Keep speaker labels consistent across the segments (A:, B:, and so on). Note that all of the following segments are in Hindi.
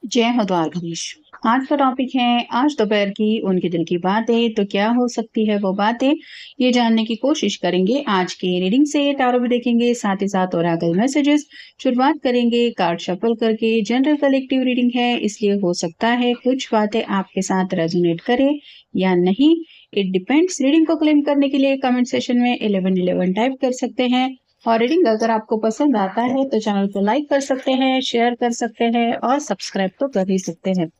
A: जय हो द्वारकाधीश। आज का टॉपिक है आज दोपहर की उनके दिल की बातें। तो क्या हो सकती है वो बातें, ये जानने की कोशिश करेंगे आज की रीडिंग से। टारो भी देखेंगे, साथ ही साथ ओरेकल मैसेजेस। शुरुआत करेंगे कार्ड शफल करके। जनरल कलेक्टिव रीडिंग है, इसलिए हो सकता है कुछ बातें आपके साथ रेजोनेट करे या नहीं। It depends. रीडिंग को क्लेम करने के लिए कमेंट सेशन में 1111 टाइप कर सकते हैं। और रीडिंग अगर आपको पसंद आता है तो चैनल को लाइक कर सकते हैं, शेयर कर सकते हैं और सब्सक्राइब तो कर ही सकते हैं।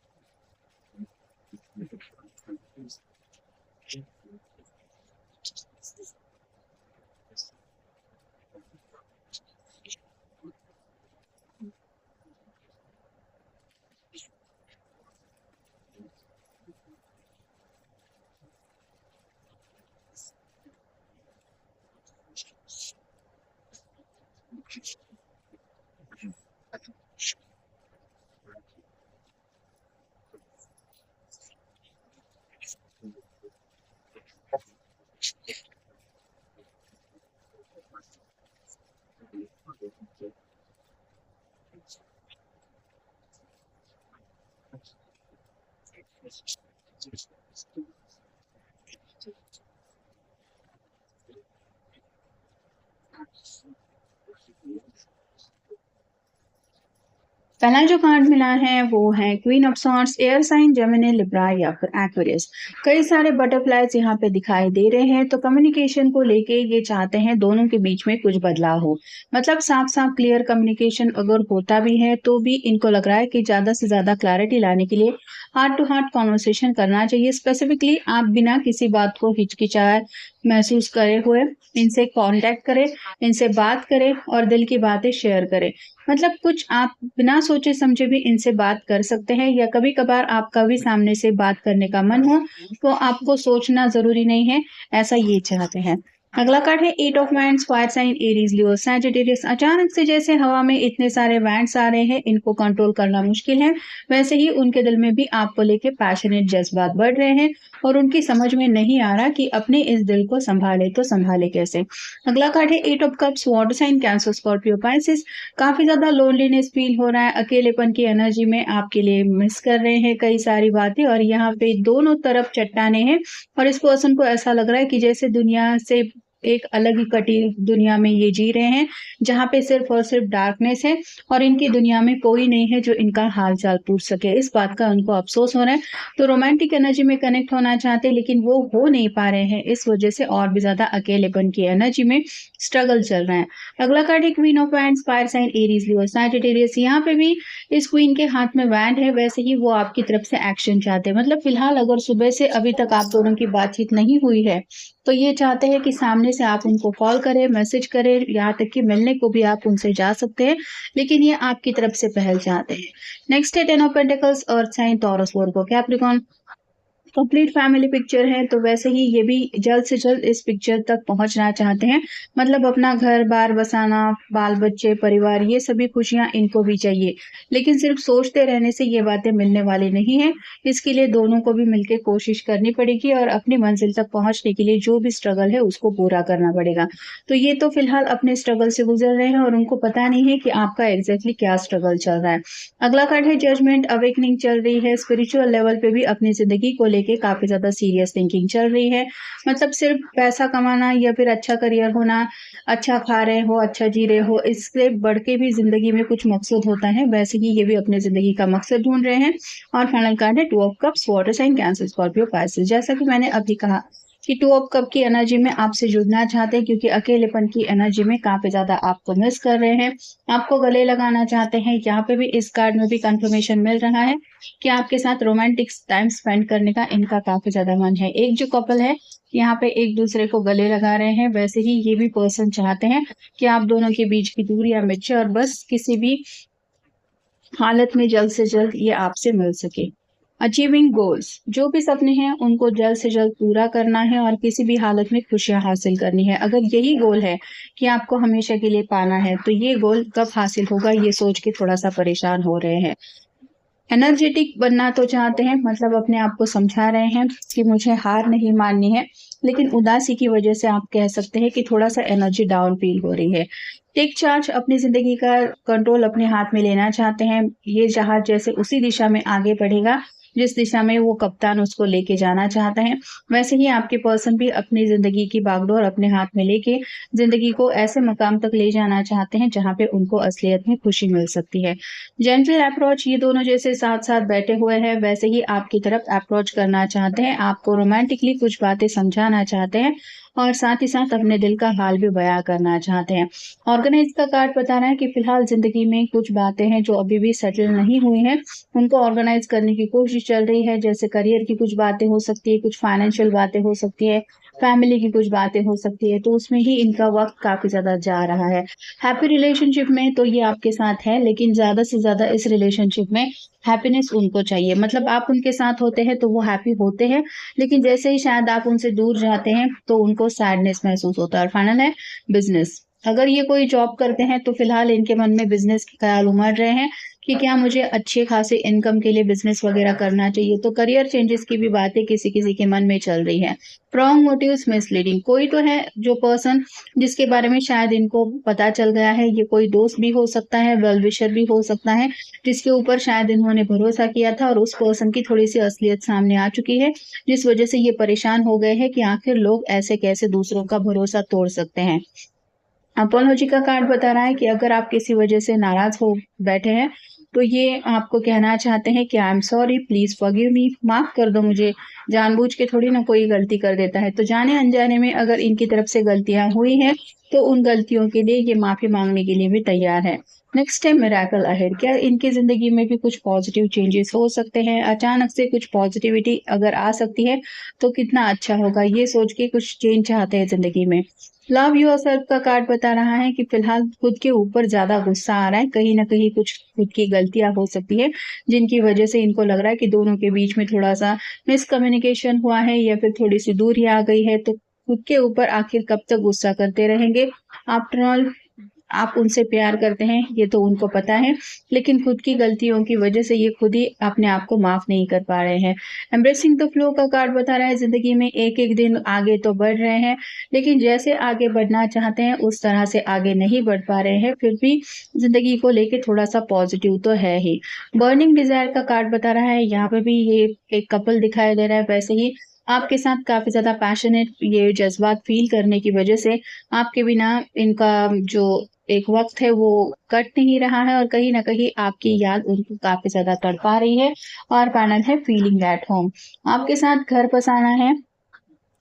A: पहला जो कार्ड मिला है वो है queen of swords. Air sign Gemini, Libra या फिर एक्वेरियस। कई सारे बटरफ्लाइज यहाँ पे दिखाई दे रहे हैं। तो कम्युनिकेशन को लेके ये चाहते हैं दोनों के बीच में कुछ बदलाव हो। मतलब साफ साफ क्लियर कम्युनिकेशन अगर होता भी है तो भी इनको लग रहा है कि ज्यादा से ज्यादा क्लैरिटी लाने के लिए हार्ट टू हार्ट कॉन्वर्सेशन करना चाहिए। स्पेसिफिकली आप बिना किसी बात को हिचकिचाए महसूस करे हुए इनसे कांटेक्ट करें, इनसे बात करें और दिल की बातें शेयर करें। मतलब कुछ आप बिना सोचे समझे भी इनसे बात कर सकते हैं, या कभी कभार आपका भी सामने से बात करने का मन हो तो आपको सोचना जरूरी नहीं है, ऐसा ये चाहते हैं। अगला कार्ड है eight of wands. Fire sign Aries, Leo, Sagittarius. अचानक से जैसे हवा में इतने सारे वैंड्स आ रहे हैं, इनको कंट्रोल करना मुश्किल है। वैसे ही उनके दिल में भी आपको लेके पैशनेट जज्बात बढ़ रहे हैं और उनकी समझ में नहीं आ रहा कि अपने इस दिल को संभाले तो संभाले कैसे। अगला कार्ड है eight of cups. Water sign Cancer, Scorpio, Pisces. काफी ज्यादा लोनलीनेस फील हो रहा है, अकेलेपन की एनर्जी में आपके लिए मिस कर रहे हैं कई सारी बातें। और यहाँ पे दोनों तरफ चट्टाने हैं और इस पर्सन को ऐसा लग रहा है कि जैसे दुनिया से एक अलग ही कटी दुनिया में ये जी रहे हैं, जहाँ पे सिर्फ और सिर्फ डार्कनेस है और इनकी दुनिया में कोई नहीं है जो इनका हाल चाल पूछ सके। इस बात का उनको अफसोस हो रहा है। तो रोमांटिक एनर्जी में कनेक्ट होना चाहते हैं लेकिन वो हो नहीं पा रहे हैं, इस वजह से और भी ज्यादा अकेलेपन की एनर्जी में स्ट्रगल चल रहा है। अगला कार्ड है queen of wands. Fire sign Aries, Leo, Sagittarius. यहाँ पे भी इस क्वीन के हाथ में वैंड है, वैसे ही वो आपकी तरफ से एक्शन चाहते हैं। मतलब फिलहाल अगर सुबह से अभी तक आप दोनों की बातचीत नहीं हुई है तो ये चाहते हैं कि सामने से आप उनको कॉल करें, मैसेज करें, यहाँ तक कि मिलने को भी आप उनसे जा सकते हैं, लेकिन ये आपकी तरफ से पहल चाहते हैं। नेक्स्ट है ten of pentacles. Earth sign, Taurus, Virgo, Capricorn. Complete family picture है, तो वैसे ही ये भी जल्द से जल्द इस पिक्चर तक पहुंचना चाहते हैं। मतलब अपना घर बार बसाना, बाल बच्चे, परिवार, ये सभी खुशियां इनको भी चाहिए। लेकिन सिर्फ सोचते रहने से ये बातें मिलने वाली नहीं है। इसके लिए दोनों को भी मिलकर कोशिश करनी पड़ेगी और अपनी मंजिल तक पहुंचने के लिए जो भी स्ट्रगल है उसको पूरा करना पड़ेगा। तो ये तो फिलहाल अपने स्ट्रगल से गुजर रहे हैं और उनको पता नहीं है कि आपका एग्जैक्टली क्या स्ट्रगल चल रहा है। अगला कार्ड है जजमेंट। अवेकनिंग चल रही है, स्पिरिचुअल लेवल पे भी अपनी जिंदगी को लेके काफी ज्यादा सीरियस थिंकिंग चल रही है। मतलब सिर्फ पैसा कमाना या फिर अच्छा करियर होना, अच्छा खा रहे हो, अच्छा जी रहे हो, इससे बढ़ के भी जिंदगी में कुछ मकसद होता है। वैसे ही ये भी अपनी जिंदगी का मकसद ढूंढ रहे हैं। और फाइनल कार्ड है two of cups. Water sign Cancer, Scorpio, Pisces. जैसा कि मैंने अभी कहा कि टू ऑफ कप की एनर्जी में आपसे जुड़ना चाहते हैं, क्योंकि अकेलेपन की एनर्जी में काफी ज्यादा आपको मिस कर रहे हैं, आपको गले लगाना चाहते हैं। यहाँ पे भी इस कार्ड में भी कंफर्मेशन मिल रहा है कि आपके साथ रोमांटिक टाइम स्पेंड करने का इनका काफी ज्यादा मन है। एक जो कपल है यहाँ पे एक दूसरे को गले लगा रहे हैं, वैसे ही ये भी पर्सन चाहते हैं कि आप दोनों के बीच की दूरियां मिटे और बस किसी भी हालत में जल्द से जल्द ये आपसे मिल सके। अचीविंग गोल्स, जो भी सपने हैं उनको जल्द से जल्द पूरा करना है और किसी भी हालत में खुशियां हासिल करनी है। अगर यही गोल है कि आपको हमेशा के लिए पाना है तो ये गोल कब हासिल होगा ये सोच के थोड़ा सा परेशान हो रहे हैं। एनर्जेटिक बनना तो चाहते हैं, मतलब अपने आप को समझा रहे हैं कि मुझे हार नहीं माननी है, लेकिन उदासी की वजह से आप कह सकते हैं कि थोड़ा-सा एनर्जी डाउन फ़ील हो रही है। टेक चार्ज, अपनी ज़िंदगी का कंट्रोल अपने हाथ में लेना चाहते हैं। ये जहाज़ जैसे उसी दिशा में आगे बढ़ेगा, जिस दिशा में वो कप्तान उसको लेके जाना चाहता है, वैसे ही आपके पर्सन भी अपनी ज़िंदगी की बागडोर अपने हाथ में लेके ज़िंदगी को ऐसे मकाम तक ले जाना चाहते हैं, जहाँ पे उनको असलियत में खुशी मिल सकती है। जेंटल अप्रोच, ये दोनों जैसे साथ-साथ बैठे हुए हैं, वैसे ही आपकी तरफ अप्रोच करना चाहते हैं, आपको रोमांटिकली कुछ बातें समझाना चाहते हैं और साथ ही साथ अपने दिल का हाल भी बयाँ करना चाहते हैं। ऑर्गेनाइज़ का कार्ड बता रहा है कि फिलहाल ज़िंदगी में कुछ बातें हैं जो अभी भी सेटल नहीं हुई हैं, उनको ऑर्गेनाइज़ करने की कोशिश चल रही है, जैसे करियर की कुछ बातें हो सकती है, कुछ फाइनेंशियल बातें हो सकती है, फैमिली की कुछ बातें हो सकती है, तो उसमें ही इनका वक़्त काफ़ी ज़्यादा जा रहा है। हैप्पी रिलेशनशिप में तो ये आपके साथ है, लेकिन ज़्यादा से ज़्यादा इस रिलेशनशिप में हैप्पीनेस उनको चाहिए। मतलब आप उनके साथ होते हैं तो वो हैप्पी होते हैं, लेकिन जैसे ही शायद आप उनसे दूर जाते हैं तो उनको सैडनेस महसूस होता है। और फाइनल है बिज़नेस। अगर ये कोई जॉब करते हैं तो फिलहाल इनके मन में बिज़नेस के ख़्याल उमड़ रहे हैं कि क्या मुझे अच्छे खासे इनकम के लिए बिज़नेस वग़ैरह करना चाहिए। तो करियर चेंजेस की भी बातें किसी-किसी के मन में चल रही हैं। रॉन्ग मोटिव्स, मिसलीडिंग, कोई तो है जो पर्सन जिसके बारे में शायद इनको पता चल गया है, ये कोई दोस्त भी हो सकता है, वेल विशर भी हो सकता है, जिसके ऊपर शायद इन्होंने भरोसा किया था और उस पर्सन की थोड़ी-सी असलियत सामने आ चुकी है, जिस वजह से ये परेशान हो गए हैं कि आखिर लोग ऐसे कैसे दूसरों का भरोसा तोड़ सकते हैं। अपोलॉजी का कार्ड बता रहा है कि अगर आप किसी वजह से नाराज़ हो बैठे हैं, तो ये आपको कहना चाहते हैं कि I am sorry, please forgive me, माफ़ कर दो मुझे, जानबूझ के थोड़ी ना कोई गलती कर देता है। तो जाने-अनजाने में अगर इनकी तरफ से गलतियाँ हुई हैं, तो उन गलतियों के लिए ये माफ़ी माँगने के लिए भी तैयार है। नेक्स्ट है मिरेकल अहेड, क्या इनकी ज़िंदगी में भी कुछ पॉज़िटिव चेंजेस हो सकते हैं? अचानक से कुछ पॉज़िटिविटी अगर आ सकती है, तो कितना अच्छा होगा, ये सोच के कुछ चेंज चाहते हैं ज़िंदगी में। लव योरसेल्फ का कार्ड बता रहा है कि फिलहाल खुद के ऊपर ज़्यादा गुस्सा आ रहा है, कहीं न कहीं कुछ खुद की गलतियाँ हो सकती है, जिनकी वजह से इनको लग रहा है कि दोनों के बीच में थोड़ा-सा मिसकम्युनिकेशन हुआ है या फिर थोड़ी-सी दूरी आ गई है, तो खुद के ऊपर आखिर कब तक गुस्सा करते रहेंगे। आफ्टर ऑल आप उनसे प्यार करते हैं, ये तो उनको पता है, लेकिन खुद की गलतियों की वजह से ये खुद ही अपने आप को माफ़ नहीं कर पा रहे हैं। एम्ब्रेसिंग द फ्लो का कार्ड बता रहा है ज़िंदगी में एक-एक दिन आगे तो बढ़ रहे हैं, लेकिन जैसे आगे बढ़ना चाहते हैं उस तरह से आगे नहीं बढ़ पा रहे हैं, फिर भी ज़िंदगी को लेके थोड़ा-सा पॉज़िटिव तो है ही। बर्निंग डिज़ायर का कार्ड बता रहा है, यहाँ पे भी ये एक कपल दिखाई दे रहा है, वैसे ही आपके साथ काफ़ी ज़्यादा पैशनेट ये जज़्बात फ़ील करने की वजह से आपके बिना इनका जो एक वक़्त है वो कट नहीं रहा है और कहीं न कहीं आपकी याद उनको काफ़ी ज़्यादा तड़पा रही है। और फाइनल है फीलिंग एट होम, आपके साथ घर बसाना है,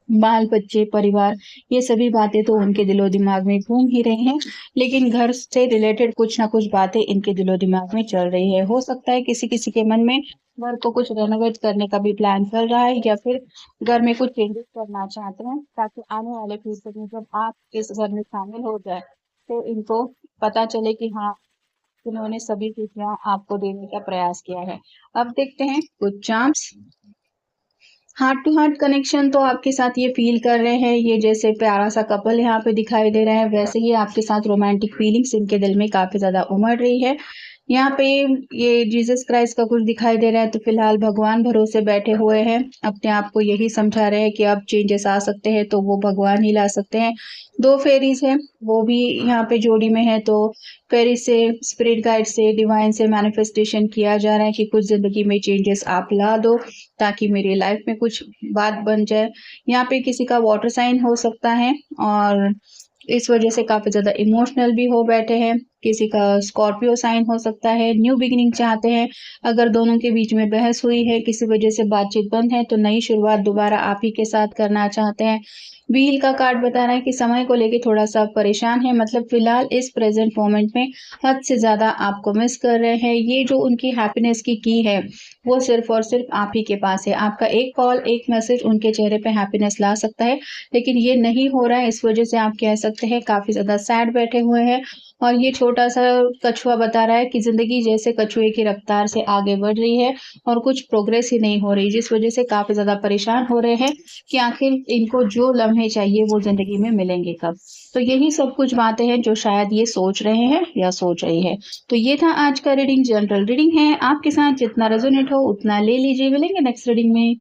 A: बाल-बच्चे, परिवार, ये सभी बातें तो उनके दिलो-दिमाग में घूम ही रही हैं, लेकिन घर से रिलेटेड कुछ न कुछ बातें इनके दिलो-दिमाग में चल रही है। हो सकता है किसी-किसी के मन में घर को कुछ रेनोवेट करने का भी प्लान चल रहा है या फिर घर में कुछ चेंजेस करना चाहते हैं, ताकि आने वाले फ्यूचर में जब आप इस घर में शामिल हो जाएँ, तो इनको पता चले कि हाँ, इन्होंने सभी खुशियाँ आपको देने का प्रयास किया है। अब देखते हैं कुछ charms. Heart to heart connection तो आपके साथ ये फ़ील कर रहे हैं, ये जैसे प्यारा-सा कपल यहाँ पे दिखाई दे रहा है, वैसे ही आपके साथ रोमांटिक फीलिंग्स इनके दिल में काफ़ी ज़्यादा उमड़ रही है। यहाँ पे ये जीसस क्राइस्ट का कुछ दिखाई दे रहा है, तो फिलहाल भगवान भरोसे बैठे हुए हैं, अपने आप को यही समझा रहे हैं कि अब चेंजेस आ सकते हैं, तो वो भगवान ही ला सकते हैं। 2 फेरीज़ हैं, वो भी यहाँ पे जोड़ी में है, तो फेरी से, स्पिरिट गाइड से, डिवाइन से मैनिफेस्टेशन किया जा रहा है कि कुछ ज़िंदगी में चेंजेस आप ला दो, ताकि मेरी लाइफ में कुछ बात बन जाए। यहाँ पे किसी का वाटर साइन हो सकता है और इस वजह से काफ़ी ज़्यादा इमोशनल भी हो बैठे हैं। किसी का स्कॉर्पियो साइन हो सकता है, न्यू बिगिनिंग चाहते हैं। अगर दोनों के बीच में बहस हुई है, किसी वजह से बातचीत बंद है, तो नई शुरुआत दोबारा आप ही के साथ करना चाहते हैं। व्हील का कार्ड बता रहा है कि समय को लेके थोड़ा-सा परेशान है, मतलब फ़िलहाल इस प्रेज़ेंट मोमेंट में हद से ज़्यादा आपको मिस कर रहे हैं। ये जो उनकी हैप्पीनेस की है, वो सिर्फ़ और सिर्फ़ आप ही के पास है। आपका एक कॉल, एक मैसेज उनके चेहरे पे हैप्पीनेस ला सकता है, लेकिन ये नहीं हो रहा है, इस वजह से आप कह सकते हैं काफ़ी ज़्यादा सैड बैठे हुए हैं और ये छोटे छोटा सा कछुआ बता रहा है कि ज़िंदगी जैसे कछुए की रफ्तार से आगे बढ़ रही है और कुछ प्रोग्रेस ही नहीं हो रही, जिस वज़ह से काफ़ी ज़्यादा परेशान हो रहे हैं कि आखिर इनको जो लम्हे चाहिए वो ज़िंदगी में मिलेंगे कब। तो यही सब कुछ बातें हैं जो शायद ये सोच रहे हैं या सोच रही है। तो ये था आज का रीडिंग, जनरल रीडिंग है। आपके साथ जितना रेज़ोनेट हो उतना ले लीजिए। मिलेंगे नेक्स्ट रीडिंग में।